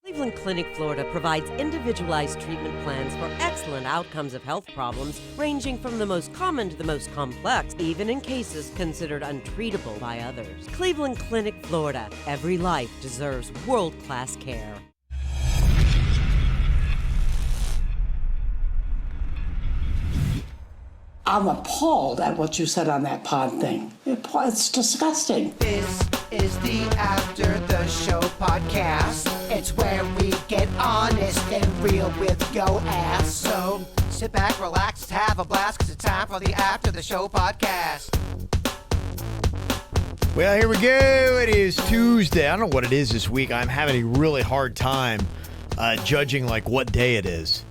Cleveland Clinic, Florida provides individualized treatment plans for excellent outcomes of health problems ranging from the most common to the most complex, even in cases considered untreatable by others. Cleveland Clinic, Florida. Every life deserves world-class care. I'm appalled at what you said on that pod thing. It's disgusting. This is the After the Show podcast. It's where we get honest and real with yo ass. So sit back, relax, have a blast, cause it's time for the After the Show podcast. Well, here we go. It is Tuesday. I don't know what it is this week. I'm having a really hard time judging like what day it is.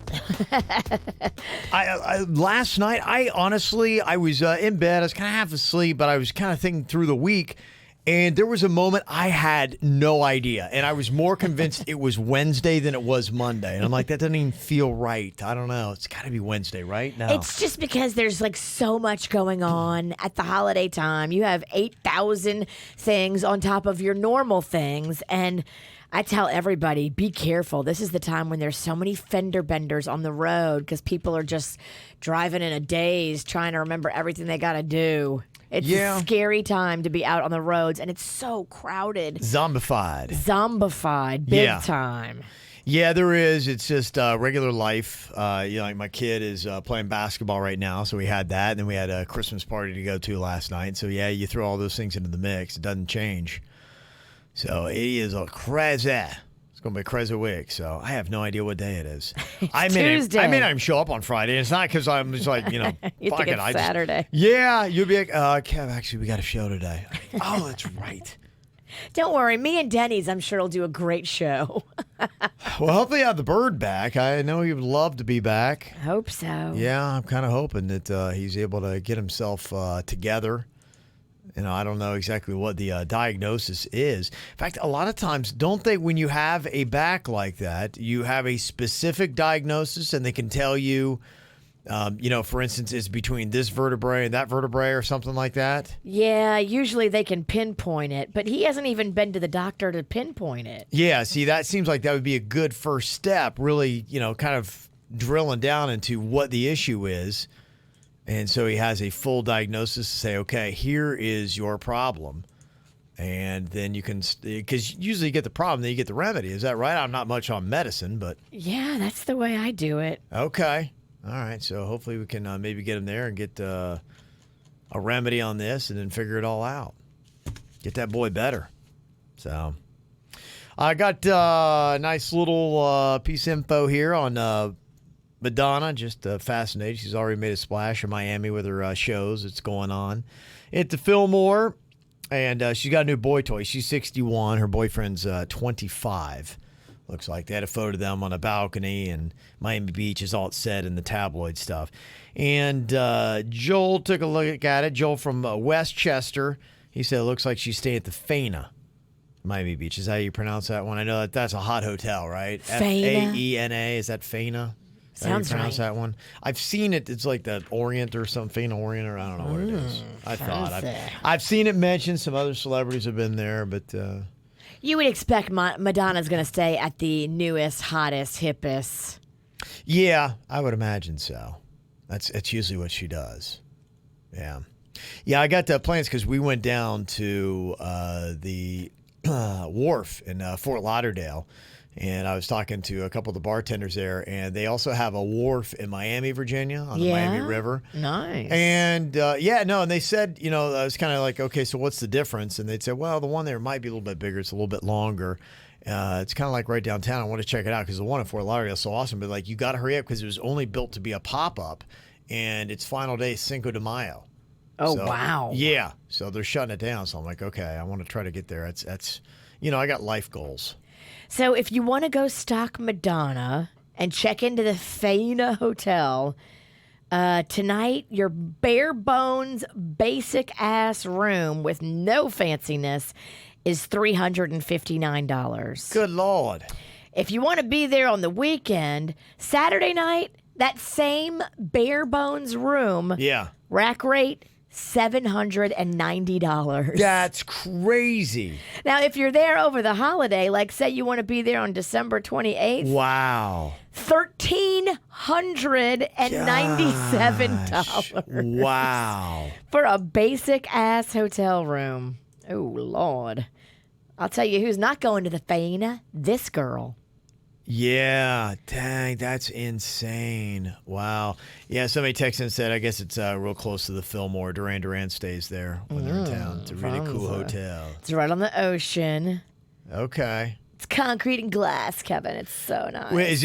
Last night, I was in bed. I was kind of half asleep, but I was kind of thinking through the week. And there was a moment I had no idea. And I was more convinced it was Wednesday than it was Monday. And I'm like, that doesn't even feel right. I don't know. It's got to be Wednesday, right? No. It's just because there's like so much going on at the holiday time. You have 8,000 things on top of your normal things. And I tell everybody, be careful. This is the time when there's so many fender benders on the road because people are just driving in a daze trying to remember everything they got to do. It's a scary time to be out on the roads, and it's so crowded. Zombified, big time. Yeah, there is. It's just regular life. Like my kid is playing basketball right now, so we had that. And then we had a Christmas party to go to last night. So, yeah, you throw all those things into the mix. It doesn't change. So, it is a crazy. It's going to be a crazy week. So, I have no idea what day it is. Tuesday. I may not even show up on Friday. It's not because I'm just like, you fuck think it. it's Saturday. You'll be like, Kev, actually, we got a show today. Oh, that's right. Don't worry. Me and Denny's, I'm sure, will do a great show. Well, hopefully you have the bird back. I know he would love to be back. Hope so. Yeah, I'm kind of hoping that he's able to get himself together. I don't know exactly what the diagnosis is. In fact, a lot of times, don't they, when you have a back like that, you have a specific diagnosis and they can tell you, for instance, it's between this vertebrae and that vertebrae or something like that? Yeah, usually they can pinpoint it, but he hasn't even been to the doctor to pinpoint it. Yeah, see, that seems like that would be a good first step, really, kind of drilling down into what the issue is. And so he has a full diagnosis to say, okay, here is your problem. And then you can, because usually you get the problem, then you get the remedy. Is that right? I'm not much on medicine, but. Yeah, that's the way I do it. Okay. All right. So hopefully we can maybe get him there and get a remedy on this and then figure it all out. Get that boy better. So I got a nice little piece of info here on Madonna, just fascinated. She's already made a splash in Miami with her shows. It's going on at the Fillmore, and she's got a new boy toy. She's 61. Her boyfriend's 25. Looks like they had a photo of them on a balcony, and Miami Beach is all it said in the tabloid stuff. And Joel took a look at it. Joel from Westchester. He said it looks like she's staying at the Faina. Miami Beach. Is that how you pronounce that one? I know that's a hot hotel, right? Faina. Faena. Is that Faina? Sounds right. That one. I've seen it. It's like the Orient or something. Orient, or I don't know what it is. I've seen it mentioned. Some other celebrities have been there, but you would expect Madonna's going to stay at the newest, hottest, hippest. Yeah, I would imagine so. That's usually what she does. Yeah. I got plans because we went down to the wharf in Fort Lauderdale. And I was talking to a couple of the bartenders there, and they also have a wharf in Miami, Virginia, on the Miami River. Nice. And, and they said, I was kind of like, okay, so what's the difference? And they'd say, well, the one there might be a little bit bigger. It's a little bit longer. It's kind of like right downtown. I want to check it out because the one in Fort Lauderdale is so awesome. But, you got to hurry up because it was only built to be a pop-up, and its final day is Cinco de Mayo. Oh, wow. Yeah. So they're shutting it down. So I'm like, okay, I want to try to get there. That's I got life goals. So if you want to go stalk Madonna and check into the Faina Hotel, tonight, your bare bones, basic ass room with no fanciness is $359. Good Lord. If you want to be there on the weekend, Saturday night, that same bare bones room, rack rate, $790. That's crazy. Now, if you're there over the holiday, like say you want to be there on December 28th, Wow. $1,397 Wow. for a basic ass hotel room. Oh, Lord. I'll tell you who's not going to the Faena. This girl. Yeah, dang, that's insane. Wow. Yeah, somebody texted and said, I guess it's real close to the Fillmore. Duran Duran stays there when they're in town. It's a really cool hotel. It's right on the ocean. Okay. It's concrete and glass, Kevin. It's so nice. Wait, is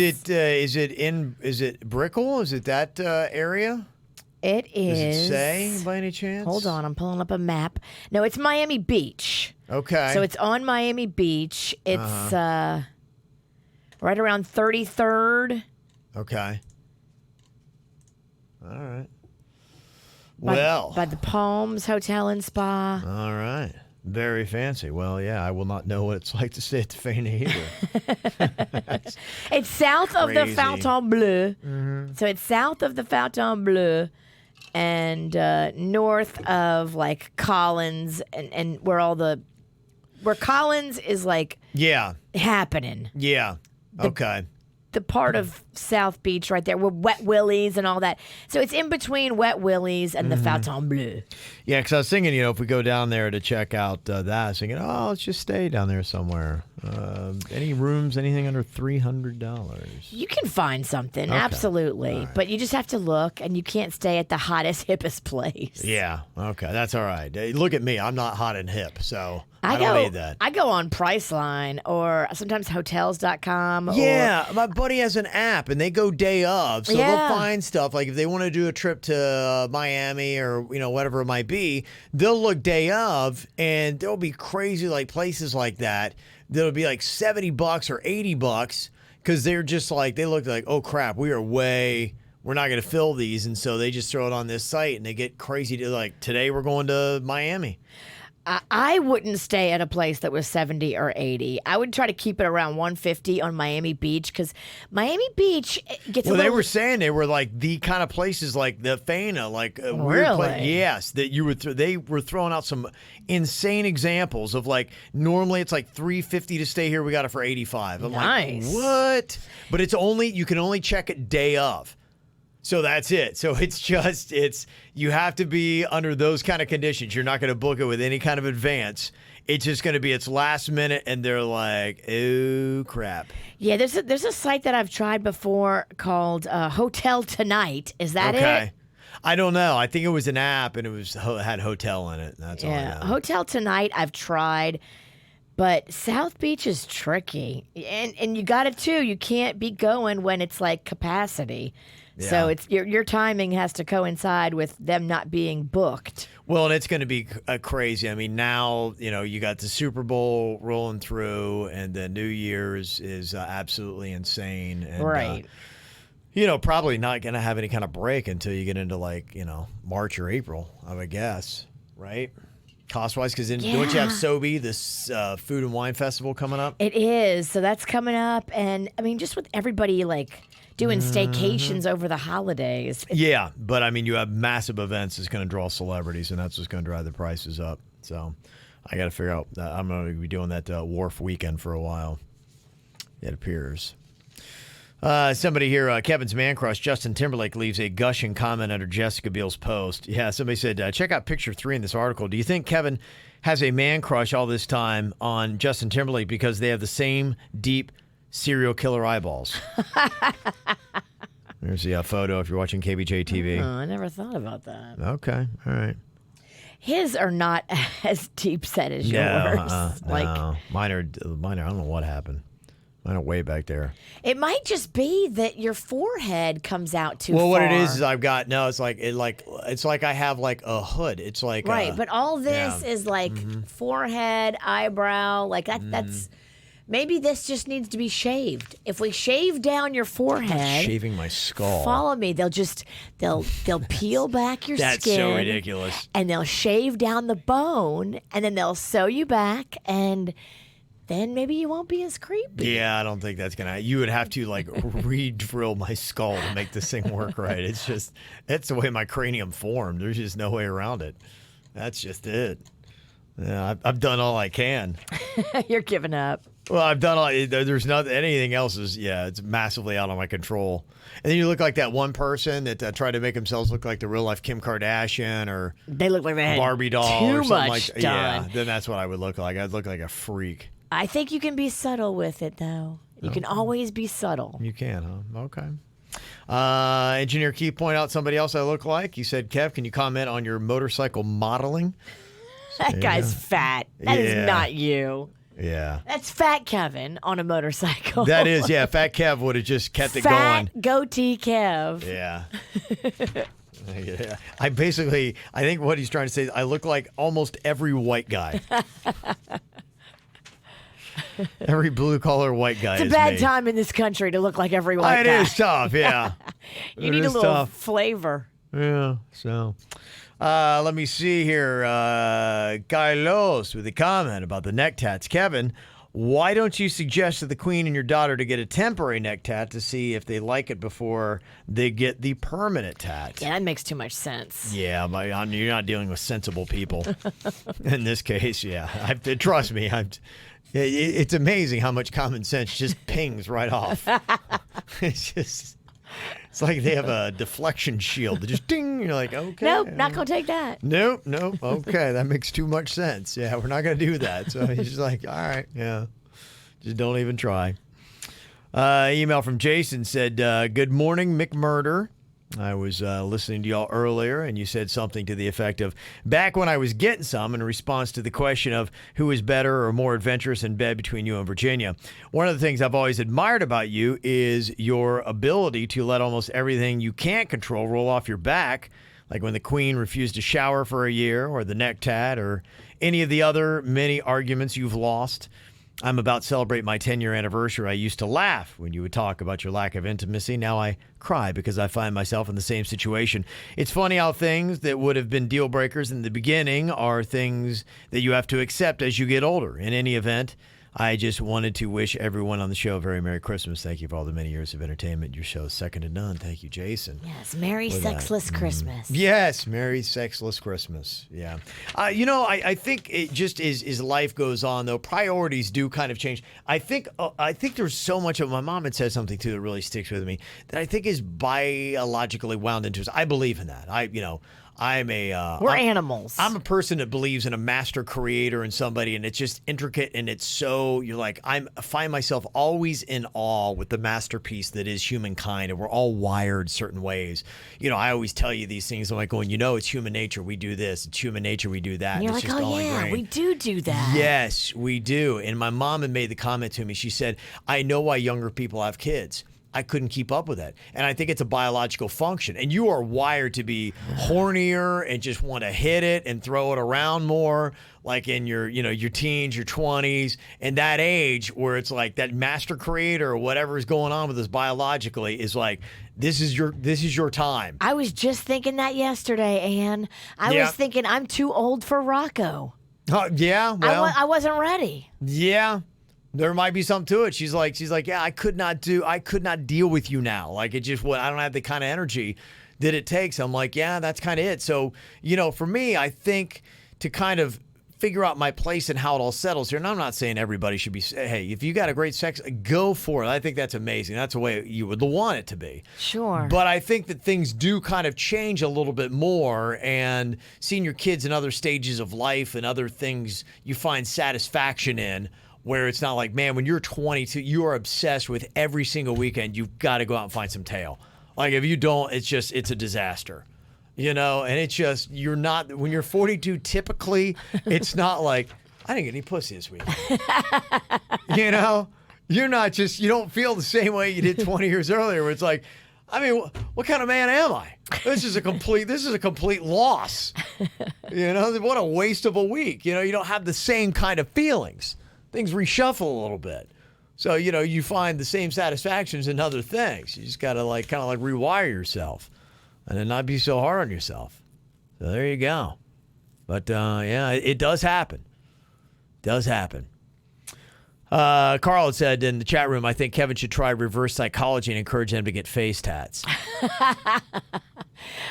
it Brickell? Is it that area? It Does is. it say by any chance? Hold on, I'm pulling up a map. No, it's Miami Beach. Okay. So it's on Miami Beach. It's right around 33rd. Okay. All right. By the Palms Hotel and Spa. All right. Very fancy. Well, yeah, I will not know what it's like to stay at the Faena either. It's south of the Crazy. Fontainebleau. So it's south of the Fontainebleau and north of like Collins and where Collins is like Yeah. happening. Yeah. Okay. The part of South Beach right there where Wet Willie's and all that. So it's in between Wet Willie's and the Fontainebleau. Yeah, because I was thinking, if we go down there to check out that, I was thinking, let's just stay down there somewhere. Any rooms, anything under $300? You can find something, Okay. absolutely. All right. But you just have to look, and you can't stay at the hottest, hippest place. Yeah. Okay. That's all right. Look at me. I'm not hot and hip, so I don't need that. I go on Priceline or sometimes hotels.com. Yeah, my buddy has an app, and they go day of, so Yeah. they'll find stuff. Like if they want to do a trip to Miami or whatever it might be, they'll look day of, and there'll be crazy like places like that. That'll be like $70 or $80 because they're just like they look like, oh crap, we're not going to fill these, and so they just throw it on this site, and they get crazy. Like today, we're going to Miami. I wouldn't stay at a place that was 70 or 80. I would try to keep it around 150 on Miami Beach because Miami Beach gets Well, a little... they were saying they were like the kind of places like the Faena, like weird Really? place. Yes, that you would. They were throwing out some insane examples of like normally it's like $350 to stay here. We got it for $85. I'm Nice. like, what? But you can only check it day of. So that's it. So you have to be under those kind of conditions. You're not going to book it with any kind of advance. It's just going to be last minute, and they're like, oh crap. Yeah, there's a site that I've tried before called Hotel Tonight. Is that Okay. it? I don't know. I think it was an app, and it had hotel in it. That's all I Yeah, know. Hotel Tonight I've tried, but South Beach is tricky, and you got it too. You can't be going when it's like capacity, so Yeah. it's your timing has to coincide with them not being booked. Well, and it's going to be crazy. I mean, now, you got the Super Bowl rolling through, and the New Year's is absolutely insane. And, Right. Probably not going to have any kind of break until you get into March or April, I would guess, right? Cost-wise, because don't you have Yeah. Sobe, this food and wine festival coming up? It is. So that's coming up, and I mean, just with everybody doing staycations over the holidays. Yeah, but I mean, you have massive events that's going to draw celebrities, and that's what's going to drive the prices up. So I got to figure out. I'm going to be doing that Wharf weekend for a while. It appears. Somebody here, Kevin's man crush, Justin Timberlake, leaves a gushing comment under Jessica Biel's post. Yeah, somebody said, check out picture 3 in this article. Do you think Kevin has a man crush all this time on Justin Timberlake because they have the same deep serial killer eyeballs? There's the photo if you're watching KVJ TV. Oh, I never thought about that. Okay, all right. His are not as deep set as yours. No, mine are. I don't know what happened. Mine are way back there. It might just be that your forehead comes out too far. Well, what it is I've got it's like I have like a hood. It's like right, but all this yeah. is like forehead, eyebrow, like that. That's maybe this just needs to be shaved. If we shave down your forehead, shaving my skull. follow me. They'll peel back your That's skin. so ridiculous. And they'll shave down the bone, and then they'll sew you back, and then maybe you won't be as creepy. Yeah, I don't think that's gonna. You would have to like re-drill my skull to make this thing work right. It's the way my cranium formed. There's just no way around it. That's just it. Yeah, I've done all I can. You're giving up. Well, I've done all. There's nothing. Anything else is it's massively out of my control. And then you look like that one person that tried to make themselves look like the real life Kim Kardashian or they look like they had Barbie doll too or something much like done. Yeah, then that's what I would look like. I'd look like a freak. I think you can be subtle with it, though. You can always be subtle. You can, huh? Okay. Engineer Keith pointed out somebody else I look like. He said, Kev, can you comment on your motorcycle modeling? That guy's fat. That is not you. Yeah. That's Fat Kevin on a motorcycle. That is, yeah. Fat Kev would have just kept it Fat going. goatee Kev. Yeah. Yeah. I think what he's trying to say is I look like almost every white guy. Every blue-collar white guy It's a is bad me. time in this country to look like every white It guy. is tough, yeah. You need a little flavor. Yeah, so let me see here. Carlos with a comment about the neck tats. Kevin, why don't you suggest to the queen and your daughter to get a temporary neck tat to see if they like it before they get the permanent tat? Yeah, that makes too much sense. Yeah, you're not dealing with sensible people. In this case, yeah. Trust me, it's amazing how much common sense just pings right off. It's like they have a deflection shield that just ding. You're like, okay. Nope, not going to take that. Nope. Okay, that makes too much sense. Yeah, we're not going to do that. So he's just like, all right, yeah. Just don't even try. Email from Jason said, good morning, McMurder. I was listening to y'all earlier, and you said something to the effect of, back when I was getting some, in response to the question of who is better or more adventurous in bed between you and Virginia. One of the things I've always admired about you is your ability to let almost everything you can't control roll off your back, like when the queen refused to shower for a year, or the neck tat, or any of the other many arguments you've lost. I'm about to celebrate my 10-year anniversary. I used to laugh when you would talk about your lack of intimacy. Now I cry because I find myself in the same situation. It's funny how things that would have been deal breakers in the beginning are things that you have to accept as you get older. In any event, I just wanted to wish everyone on the show a very Merry Christmas. Thank you for all the many years of entertainment. Your show is second to none. Thank you, Jason. Yes, Merry Sexless Christmas. Yes, Merry Sexless Christmas. Yeah. I think it just is as life goes on, though, priorities do kind of change. I think there's so much of, my mom had said something, too, that really sticks with me, that I think is biologically wound into us. I believe in that. We're animals. I'm a person that believes in a master creator and somebody, and it's just intricate, and it's so, you're like, I find myself always in awe with the masterpiece that is humankind, and we're all wired certain ways. I always tell you these things. I'm like going, it's human nature. We do this. It's human nature. We do that. And you're it's like, just all yeah, ingrained. we do that. Yes, we do. And my mom had made the comment to me. She said, I know why younger people have kids. I couldn't keep up with it. And I think it's a biological function. And you are wired to be hornier and just want to hit it and throw it around more, like in your teens, your 20s, and that age where it's like that master creator or whatever is going on with us biologically is like, this is your time. I was just thinking that yesterday, Ann. I was thinking I'm too old for Rocco. Yeah, well. I wasn't ready. Yeah. There might be something to it. She's like, yeah, I could not deal with you now. Like, it just, I don't have the kind of energy that it takes. I'm like, yeah, that's kind of it. So, for me, I think to kind of figure out my place and how it all settles here, and I'm not saying everybody should be, hey, if you got a great sex, go for it. I think that's amazing. That's the way you would want it to be. Sure. But I think that things do kind of change a little bit more, and seeing your kids in other stages of life and other things you find satisfaction in, where it's not like, man, when you're 22, you are obsessed with every single weekend. You've got to go out and find some tail. Like, if you don't, it's a disaster, and it's just, you're not, when you're 42, typically, it's not like, I didn't get any pussy this week. You're not just, you don't feel the same way you did 20 years earlier, where it's like, I mean, what kind of man am I? This is a complete loss. What a waste of a week. You don't have the same kind of feelings. Things reshuffle a little bit. So, you find the same satisfactions in other things. You just got to kind of rewire yourself and then not be so hard on yourself. So there you go. But, yeah, it does happen. Carl said in the chat room, I think Kevin should try reverse psychology and encourage them to get face tats.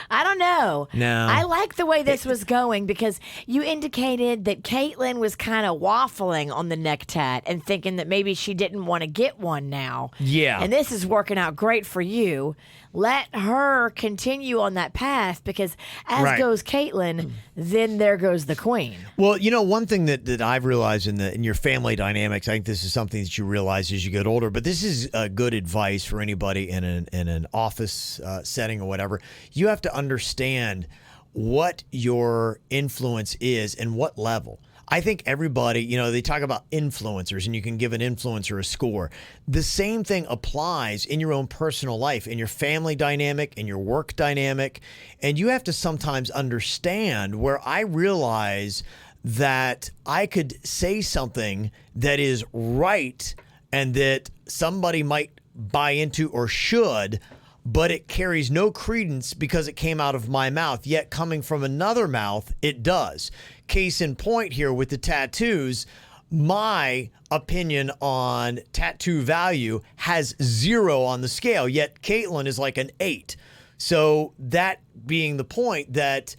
I don't know. No. I like the way this was going because you indicated that Caitlin was kind of waffling on the neck tat and thinking that maybe she didn't want to get one now. Yeah. And this is working out great for you. Let her continue on that path because as goes Caitlin, then there goes the queen. Well, one thing that I've realized in your family dynamics, I think this is something that you realize as you get older, but this is good advice for anybody in an office setting or whatever. You have to understand what your influence is and what level. I think everybody, they talk about influencers and you can give an influencer a score. The same thing applies in your own personal life, in your family dynamic, in your work dynamic. And you have to sometimes understand where I realize that I could say something that is right and that somebody might buy into or should, but it carries no credence because it came out of my mouth, yet coming from another mouth, it does. Case in point here with the tattoos, my opinion on tattoo value has 0 on the scale, yet Caitlin is like an 8. So that being the point that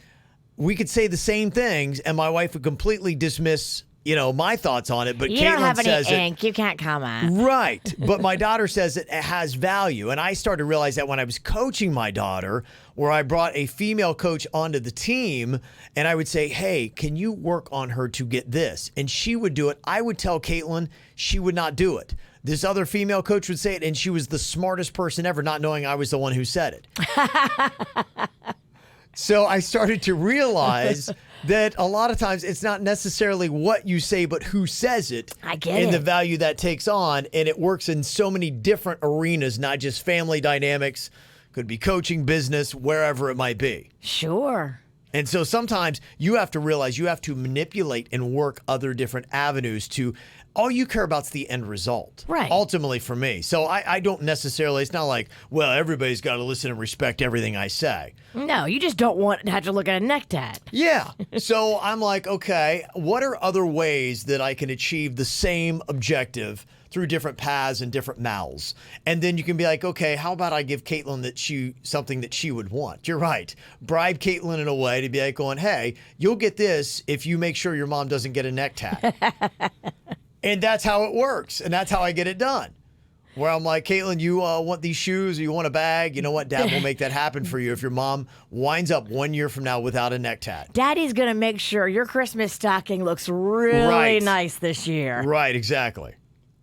we could say the same things and my wife would completely dismiss my thoughts on it, but you Caitlin don't have says any ink. You can't comment. Right. But my daughter says it has value. And I started to realize that when I was coaching my daughter, where I brought a female coach onto the team and I would say, hey, can you work on her to get this? And she would do it. I would tell Caitlin she would not do it. This other female coach would say it, and she was the smartest person ever, not knowing I was the one who said it. So I started to realize that a lot of times it's not necessarily what you say, but who says it. I get and it. the value that takes on. And it works in so many different arenas, not just family dynamics, could be coaching, business, wherever it might be. Sure. And so sometimes you have to realize you have to manipulate and work other different avenues to, all you care about is the end result. Right. Ultimately for me. So I don't necessarily, it's not like, well, everybody's got to listen and respect everything I say. No, you just don't want to have to look at a neck tat. Yeah. So I'm like, okay, what are other ways that I can achieve the same objective through different paths and different mouths? And then you can be like, okay, how about I give Caitlin something that she would want? You're right. Bribe Caitlin in a way to be like going, hey, you'll get this if you make sure your mom doesn't get a neck tat. And that's how it works. And that's how I get it done. Where I'm like, Caitlin, you want these shoes or you want a bag? You know what? Dad will make that happen for you if your mom winds up 1 year from now without a neck tat. Daddy's going to make sure your Christmas stocking looks really nice this year. Right, exactly.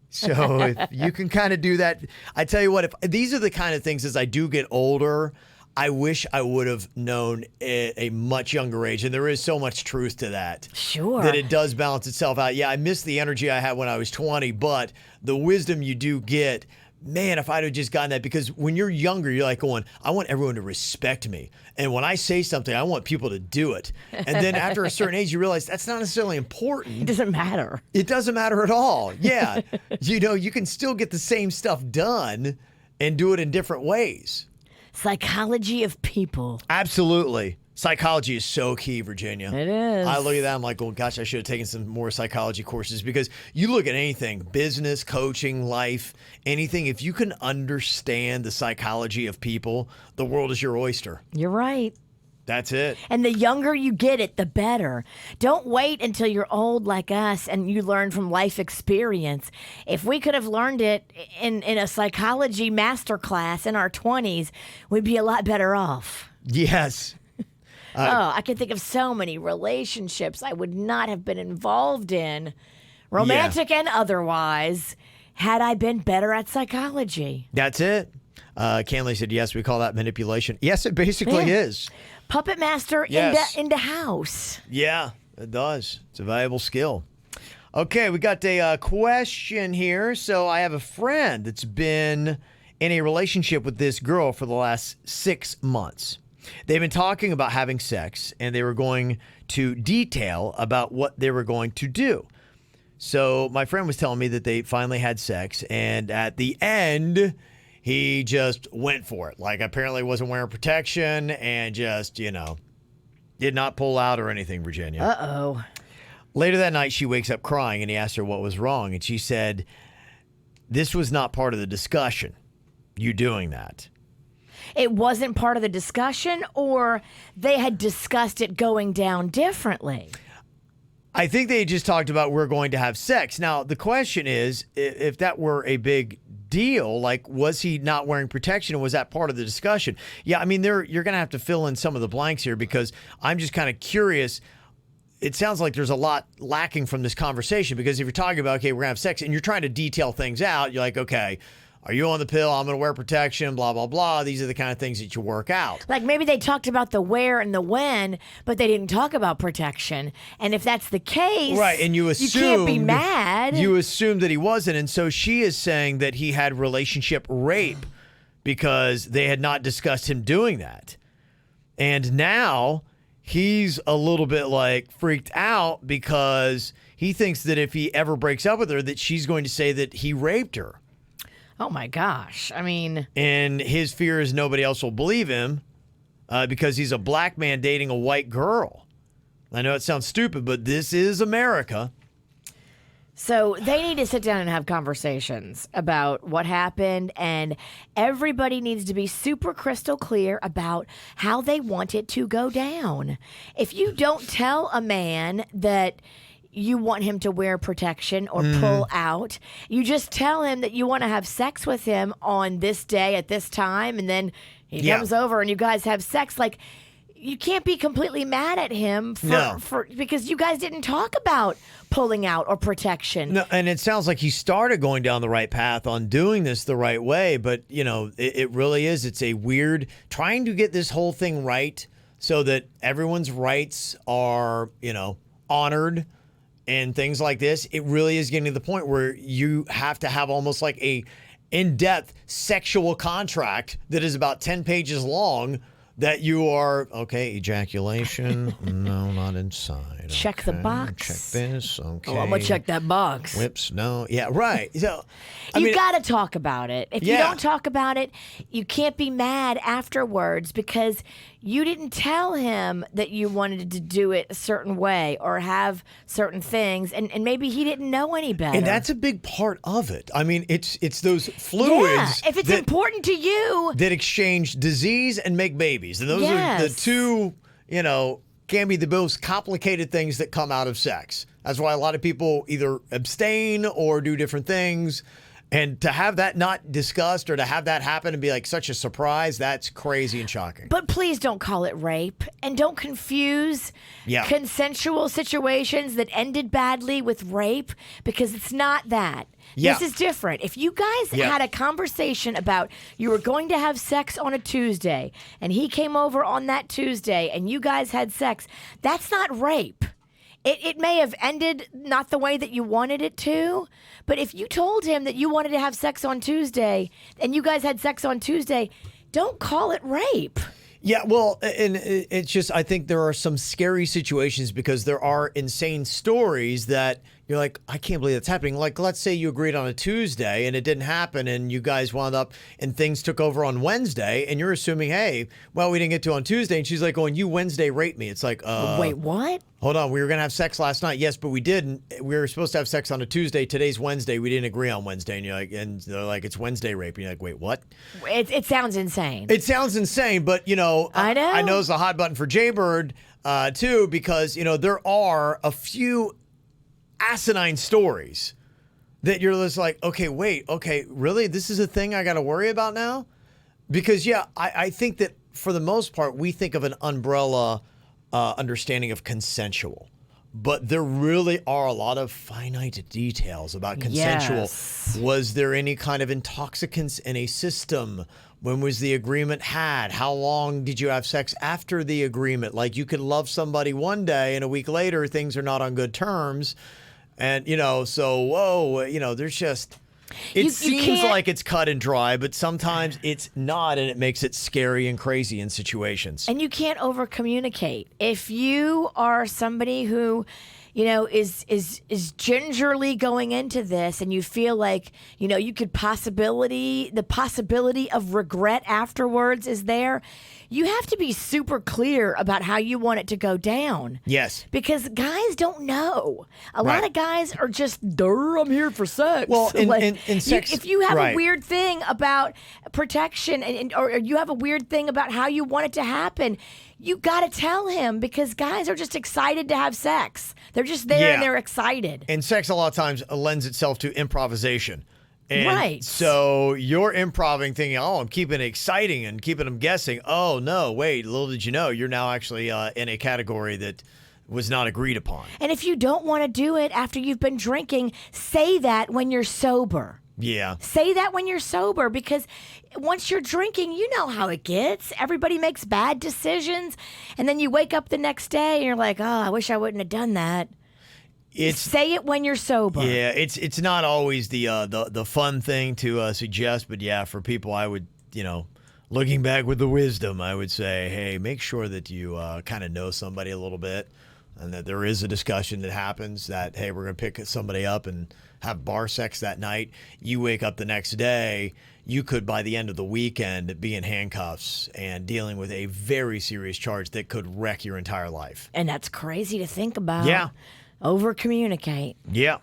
So if you can kind of do that, I tell you what, if these are the kind of things as I do get older, I wish I would have known at a much younger age. And there is so much truth to that. Sure. That it does balance itself out. Yeah, I miss the energy I had when I was 20, but the wisdom you do get, man, if I'd have just gotten that, because when you're younger, you're like going, I want everyone to respect me. And when I say something, I want people to do it. And then after a certain age, you realize that's not necessarily important. It doesn't matter. It doesn't matter at all. Yeah. You can still get the same stuff done and do it in different ways. Psychology of people. Absolutely. Psychology is so key, Virginia. It is. I look at that, I'm like, well, gosh, I should have taken some more psychology courses, because you look at anything, business, coaching, life, anything, if you can understand the psychology of people, the world is your oyster. You're right. That's it. And the younger you get it, the better. Don't wait until you're old like us and you learn from life experience. If we could have learned it in a psychology masterclass in our 20s, we'd be a lot better off. Yes. I can think of so many relationships I would not have been involved in, romantic and otherwise, had I been better at psychology. That's it. Canley said, yes, we call that manipulation. Yes, it basically is. Puppet master into house. Yeah, it does. It's a valuable skill. Okay, we got a question here. So I have a friend that's been in a relationship with this girl for the last 6 months. They've been talking about having sex, and they were going to detail about what they were going to do. So my friend was telling me that they finally had sex, and at the end, he just went for it. Like, apparently wasn't wearing protection and just, did not pull out or anything, Virginia. Uh-oh. Later that night, she wakes up crying, and he asked her what was wrong. And she said, this was not part of the discussion, you doing that. It wasn't part of the discussion, or they had discussed it going down differently? I think they just talked about we're going to have sex. Now, the question is, if that were a big deal, like, was he not wearing protection, and was that part of the discussion? Yeah, I mean, you're going to have to fill in some of the blanks here, because I'm just kind of curious. It sounds like there's a lot lacking from this conversation, because if you're talking about, okay, we're going to have sex, and you're trying to detail things out, you're like, okay, are you on the pill? I'm going to wear protection, blah, blah, blah. These are the kind of things that you work out. Like maybe they talked about the where and the when, but they didn't talk about protection. And if that's the case, right, and you can't be mad. You assumed that he wasn't. And so she is saying that he had relationship rape because they had not discussed him doing that. And now he's a little bit like freaked out because he thinks that if he ever breaks up with her, that she's going to say that he raped her. Oh, my gosh. I mean. And his fear is nobody else will believe him because he's a black man dating a white girl. I know it sounds stupid, but this is America. So they need to sit down and have conversations about what happened, and everybody needs to be super crystal clear about how they want it to go down. If you don't tell a man that you want him to wear protection or pull out, you just tell him that you want to have sex with him on this day at this time, and then he comes over and you guys have sex. Like, you can't be completely mad at him for because you guys didn't talk about pulling out or protection. No, and it sounds like he started going down the right path on doing this the right way, but it really is. It's a weird trying to get this whole thing right so that everyone's rights are, honored. And things like this, it really is getting to the point where you have to have almost like a in-depth sexual contract that is about 10 pages long that you are, okay, ejaculation, no, not inside. Check the box. Check this, okay. Oh, I'm going to check that box. Whips, no. Yeah, right. So, you got to talk about it. If you don't talk about it, you can't be mad afterwards because you didn't tell him that you wanted to do it a certain way or have certain things, and maybe he didn't know any better. And that's a big part of it. I mean, it's those fluids. If it's important to you. That exchange disease and make babies. And those are the two, can be the most complicated things that come out of sex. That's why a lot of people either abstain or do different things. And to have that not discussed or to have that happen and be like such a surprise, that's crazy and shocking. But please don't call it rape, and don't confuse consensual situations that ended badly with rape, because it's not that. Yeah. This is different. If you guys had a conversation about you were going to have sex on a Tuesday and he came over on that Tuesday and you guys had sex, that's not rape. It may have ended not the way that you wanted it to, but if you told him that you wanted to have sex on Tuesday and you guys had sex on Tuesday, don't call it rape. Yeah, well, and it's just, I think there are some scary situations because there are insane stories that you're like, I can't believe that's happening. Like, let's say you agreed on a Tuesday and it didn't happen and you guys wound up and things took over on Wednesday and you're assuming, hey, well, we didn't get to on Tuesday. And she's like, oh, and you Wednesday raped me. It's like, wait, what? Hold on, we were going to have sex last night. Yes, but we didn't. We were supposed to have sex on a Tuesday. Today's Wednesday. We didn't agree on Wednesday. And you're like, and they're like, it's Wednesday rape. And you're like, wait, what? It sounds insane. It sounds insane, but, I know. I know it's a hot button for Jaybird, too, because, there are a few asinine stories that you're just like, okay, wait, okay, really? This is a thing I got to worry about now? Because, I think that for the most part, we think of an umbrella understanding of consensual. But there really are a lot of finite details about consensual. Yes. Was there any kind of intoxicants in a system? When was the agreement had? How long did you have sex after the agreement? Like, you could love somebody one day and a week later things are not on good terms. And, so, whoa, there's just... It seems like it's cut and dry, but sometimes it's not, and it makes it scary and crazy in situations. And you can't over communicate. If you are somebody who, is gingerly going into this, and you feel like, you could the possibility of regret afterwards is there. You have to be super clear about how you want it to go down. Yes. Because guys don't know. A lot of guys are just, I'm here for sex. Well, in sex, if you have a weird thing about protection or you have a weird thing about how you want it to happen, you got to tell him, because guys are just excited to have sex. They're just there and they're excited. And sex a lot of times lends itself to improvisation. And right. So you're improvising, thinking, I'm keeping it exciting and keeping them guessing. Oh, no, wait, little did you know, you're now actually in a category that was not agreed upon. And if you don't want to do it after you've been drinking, say that when you're sober. Yeah. Say that when you're sober, because once you're drinking, you know how it gets. Everybody makes bad decisions, and then you wake up the next day and you're like, I wish I wouldn't have done that. Say it when you're sober. Yeah, it's not always the fun thing to suggest, but yeah, for people, I would, looking back with the wisdom, I would say, hey, make sure that you kind of know somebody a little bit, and that there is a discussion that happens that, hey, we're going to pick somebody up and have bar sex that night. You wake up the next day, you could, by the end of the weekend, be in handcuffs and dealing with a very serious charge that could wreck your entire life. And that's crazy to think about. Yeah. Over communicate. Yeah.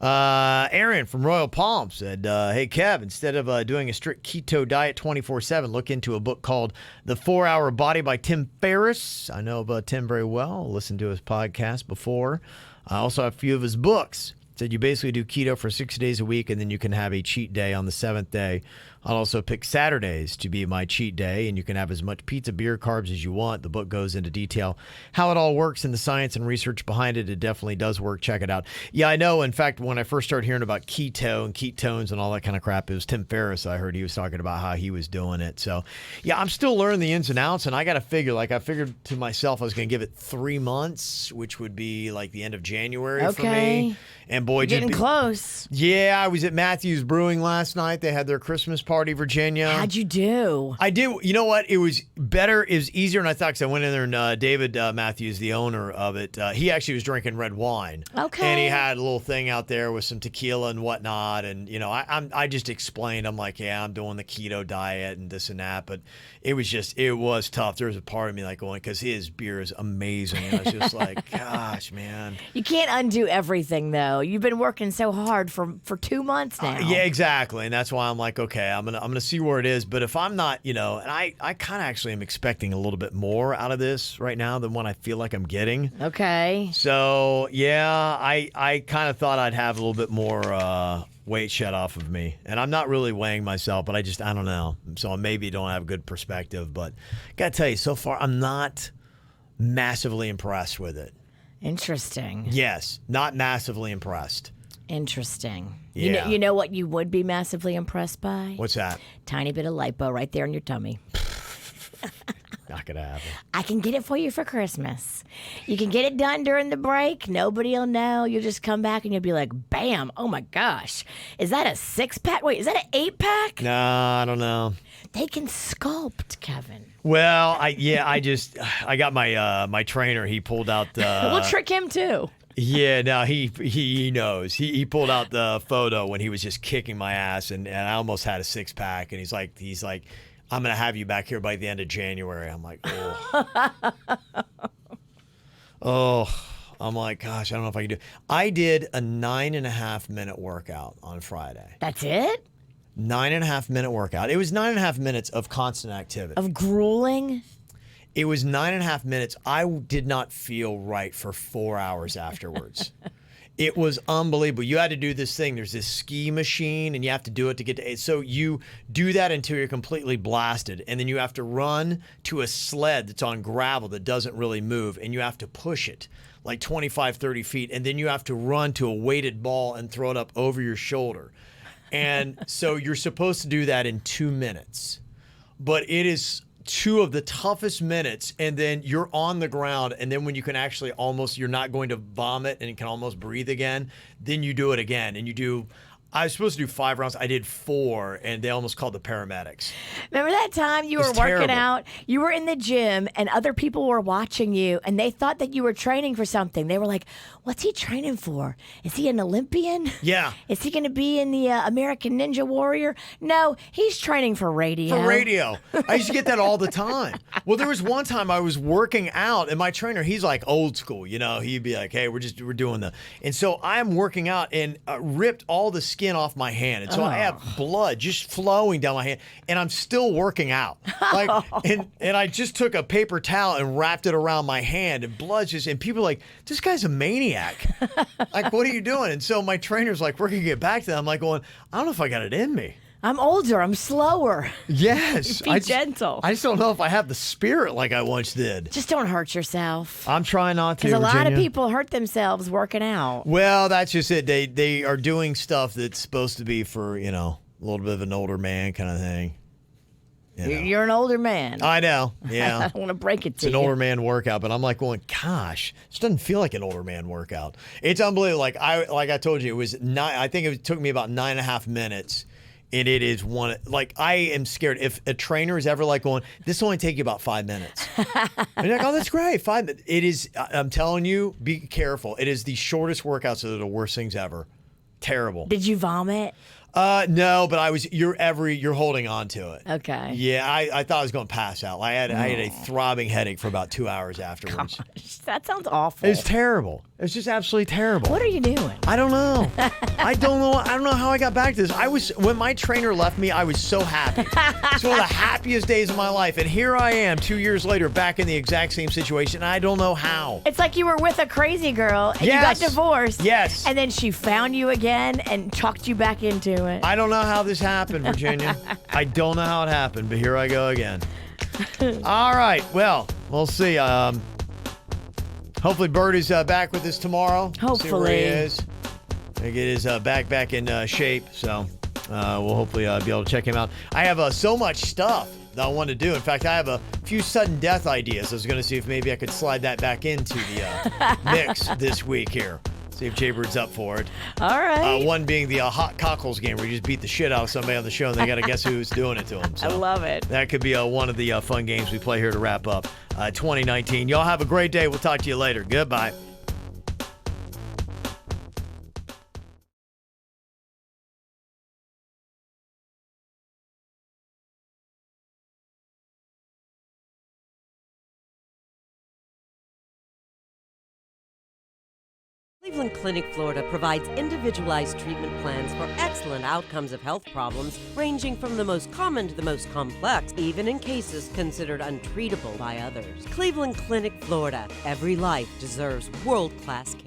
Aaron from Royal Palm said, hey, Kev, instead of doing a strict keto diet 24/7, look into a book called The 4-Hour Body by Tim Ferriss. I know about Tim very well. Listened to his podcast before. I also have a few of his books. Said you basically do keto for 6 days a week, and then you can have a cheat day on the 7th day. I'll also pick Saturdays to be my cheat day, and you can have as much pizza, beer, carbs as you want. The book goes into detail how it all works and the science and research behind it. It definitely does work. Check it out. Yeah, I know. In fact, when I first started hearing about keto and ketones and all that kind of crap, it was Tim Ferriss. I heard he was talking about how he was doing it. So, yeah, I'm still learning the ins and outs, and I got to figure, I figured to myself I was going to give it 3 months, which would be like the end of January for me. And boy, getting close. Yeah, I was at Matthews Brewing last night. They had their Christmas party, Virginia. How'd you do? I did. You know what? It was better. It was easier than I thought, because I went in there and David Matthews, the owner of it, he actually was drinking red wine. Okay. And he had a little thing out there with some tequila and whatnot. And, I just explained. I'm like, yeah, I'm doing the keto diet and this and that. But it was tough. There was a part of me going, because his beer is amazing. And I was just like, gosh, man. You can't undo everything, though. You've been working so hard for 2 months now. Yeah, exactly. And that's why I'm like, okay, I'm gonna see where it is. But if I'm not, and I kind of actually am expecting a little bit more out of this right now than what I feel like I'm getting. Okay. So yeah, I kind of thought I'd have a little bit more weight shed off of me. And I'm not really weighing myself, but I don't know. So I maybe don't have a good perspective. But gotta tell you, so far I'm not massively impressed with it. Interesting. Yes, not massively impressed. Interesting. Yeah. You know what you would be massively impressed by? What's that? Tiny bit of lipo right there in your tummy. Not gonna happen. I can get it for you for Christmas. You can get it done during the break. Nobody will know. You'll just come back and you'll be like, bam, oh my gosh. Is that a 6-pack? Wait, is that an 8-pack? No, I don't know. They can sculpt, Kevin. Well, I got my trainer. He pulled out the. We'll trick him too. Yeah, no, he knows. He pulled out the photo when he was just kicking my ass, and I almost had a 6-pack. And he's like, I'm gonna have you back here by the end of January. I'm like, oh. I'm like, gosh, I don't know if I can do. I did a 9.5 minute workout on Friday. That's it? 9.5 minute workout. It was 9.5 minutes of constant activity. Of grueling? It was 9.5 minutes. I did not feel right for 4 hours afterwards. It was unbelievable. You had to do this thing. There's this ski machine, and you have to do it to get to it. So you do that until you're completely blasted, and then you have to run to a sled that's on gravel that doesn't really move, and you have to push it like 25, 30 feet, and then you have to run to a weighted ball and throw it up over your shoulder. And so you're supposed to do that in 2 minutes. But it is 2 of the toughest minutes, and then you're on the ground, and then when you can actually you're not going to vomit and can almost breathe again, then you do it again. And you do, I was supposed to do 5 rounds. I did 4, and they almost called the paramedics. Remember that time you were It's working terrible. out? You were in the gym, and other people were watching you, and they thought that you were training for something. They were like, "What's he training for? Is he an Olympian? Yeah. Is he going to be in the American Ninja Warrior? No, he's training for radio." For radio. I used to get that all the time. Well, there was one time I was working out, and my trainer, he's like old school, you know. He'd be like, "Hey, we're doing the," and so I'm working out and ripped all the skin off my hand, and so I have blood just flowing down my hand, and I'm still working out. Like, and I just took a paper towel and wrapped it around my hand, and blood just, and people are like, "This guy's a maniac." Like, what are you doing? And so my trainer's like, "We're gonna get back to that." I'm like, going, "I don't know if I got it in me." I'm older. I'm slower. Yes. Be gentle. I just don't know if I have the spirit like I once did. Just don't hurt yourself. I'm trying not to, Because a lot of Virginia. people hurt themselves working out. Well, that's just it. They are doing stuff that's supposed to be for, you know, a little bit of an older man kind of thing. You know. You're an older man. I know. Yeah. I don't want to break it It's to an you. older man workout, but I'm like going, gosh, this doesn't feel like an older man workout. It's unbelievable. Like I told you, it was I think it took me about 9.5 minutes. And it is one, like, I am scared. If a trainer is ever like going, this will only take you about 5 minutes. And you're like, oh, that's great. 5 minutes. It is, I'm telling you, be careful. It is the shortest workouts that are the worst things ever. Terrible. Did you vomit? No, but you're holding on to it. Okay. Yeah, I thought I was going to pass out. I had a throbbing headache for about 2 hours afterwards. That sounds awful. It was terrible. It was just absolutely terrible. What are you doing? I don't know. I don't know how I got back to this. When my trainer left me, I was so happy. It's one of the happiest days of my life. And here I am 2 years later back in the exact same situation. I don't know how. It's like you were with a crazy girl and Yes. you got divorced. Yes. And then she found you again and talked you back into it. I don't know how this happened, Virginia. I don't know how it happened, but here I go again. All right. Well, we'll see. Hopefully Bert is back with us tomorrow. See where Hopefully. he is. Get his back in shape. So we'll hopefully be able to check him out. I have so much stuff that I want to do. In fact, I have a few sudden death ideas. I was going to see if maybe I could slide that back into the mix this week here. See if Jaybird's up for it. All right. One being the hot cockles game where you just beat the shit out of somebody on the show and they got to guess who's doing it to them. So I love it. that could be one of the fun games we play here to wrap up 2019. Y'all have a great day. We'll talk to you later. Goodbye. Cleveland Clinic, Florida provides individualized treatment plans for excellent outcomes of health problems ranging from the most common to the most complex, even in cases considered untreatable by others. Cleveland Clinic, Florida. Every life deserves world-class care.